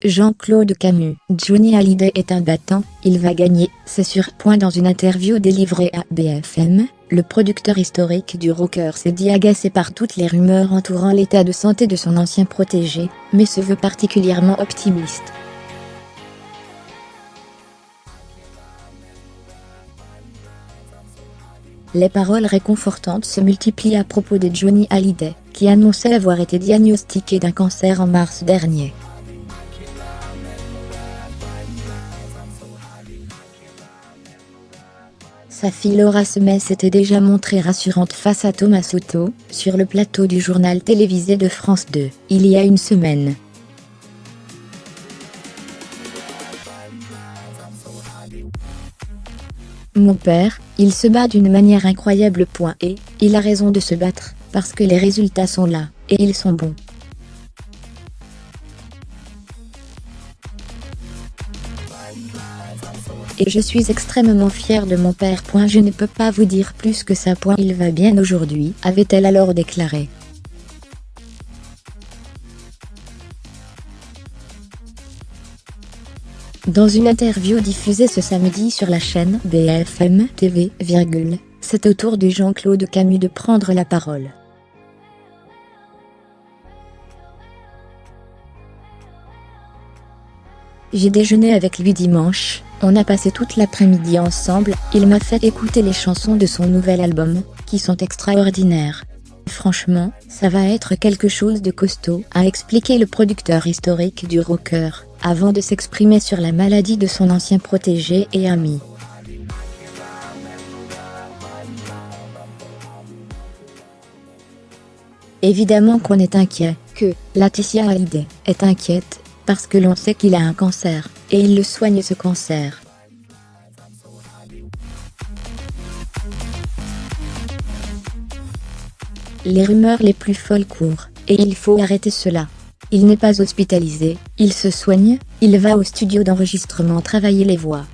Jean-Claude Camus. Johnny Hallyday est un battant, il va gagner, c'est sûr. Dans une interview délivrée à BFM, le producteur historique du rocker s'est dit agacé par toutes les rumeurs entourant l'état de santé de son ancien protégé, mais se veut particulièrement optimiste. Les paroles réconfortantes se multiplient à propos de Johnny Hallyday, qui annonçait avoir été diagnostiqué d'un cancer en mars dernier. Sa fille Laura Semmet s'était déjà montrée rassurante face à Thomas Soto, sur le plateau du journal télévisé de France 2, il y a une semaine. Mon père, il se bat d'une manière incroyable. Et il a raison de se battre, parce que les résultats sont là, et ils sont bons. Et je suis extrêmement fière de mon père. Je ne peux pas vous dire plus que ça. Il va bien aujourd'hui, avait-elle alors déclaré. Dans une interview diffusée ce samedi sur la chaîne BFM TV, c'est au tour de Jean-Claude Camus de prendre la parole. J'ai déjeuné avec lui dimanche, on a passé toute l'après-midi ensemble, il m'a fait écouter les chansons de son nouvel album, qui sont extraordinaires. Franchement, ça va être quelque chose de costaud, a expliqué le producteur historique du rocker, avant de s'exprimer sur la maladie de son ancien protégé et ami. Évidemment qu'on est inquiet, que Laetitia Hallyday est inquiète, parce que l'on sait qu'il a un cancer, et il le soigne ce cancer. Les rumeurs les plus folles courent, et il faut arrêter cela. Il n'est pas hospitalisé, il se soigne, il va au studio d'enregistrement travailler les voix.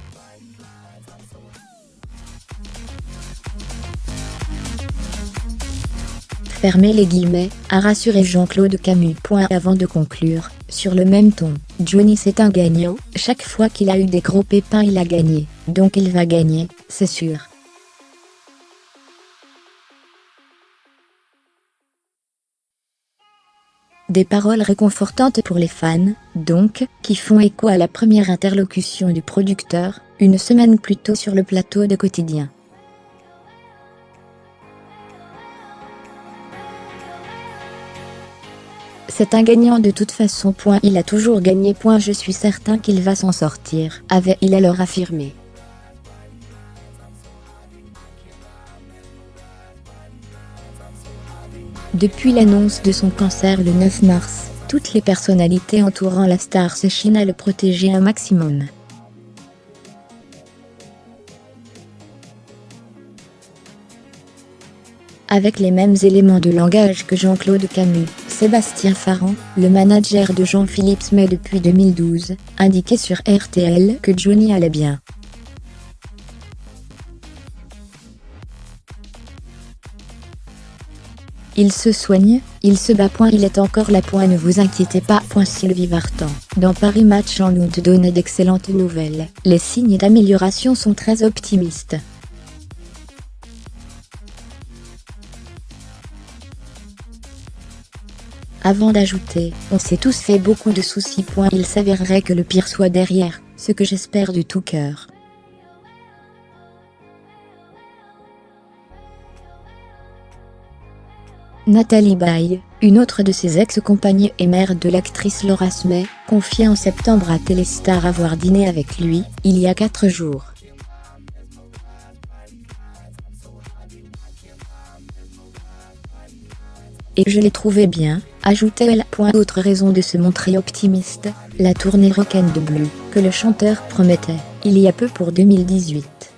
Fermez les guillemets, a rassuré Jean-Claude Camus. Avant de conclure, sur le même ton, Johnny c'est un gagnant, chaque fois qu'il a eu des gros pépins il a gagné, donc il va gagner, c'est sûr. Des paroles réconfortantes pour les fans, donc, qui font écho à la première interlocution du producteur, une semaine plus tôt sur le plateau de Quotidien. C'est un gagnant de toute façon. Il a toujours gagné. Je suis certain qu'il va s'en sortir, avait-il alors affirmé. Depuis l'annonce de son cancer le 9 mars, toutes les personnalités entourant la star s'échinent à le protéger un maximum. Avec les mêmes éléments de langage que Jean-Claude Camus, Sébastien Farran, le manager de Jean-Philippe Semmet depuis 2012, indiquait sur RTL que Johnny allait bien. Il se soigne, il se bat. Il est encore là. Ne vous inquiétez pas. Sylvie Vartan, dans Paris Match en août, donnait d'excellentes nouvelles. Les signes d'amélioration sont très optimistes. Avant d'ajouter, on s'est tous fait beaucoup de soucis. Il s'avérerait que le pire soit derrière, ce que j'espère de tout cœur. Nathalie Baye, une autre de ses ex-compagnes et mère de l'actrice Laura Semmet, confiait en septembre à Téléstar avoir dîné avec lui, il y a 4 jours. Et je l'ai trouvé bien, ajoutait-elle. Autre raison de se montrer optimiste, la tournée Rock and Blue, que le chanteur promettait, il y a peu pour 2018.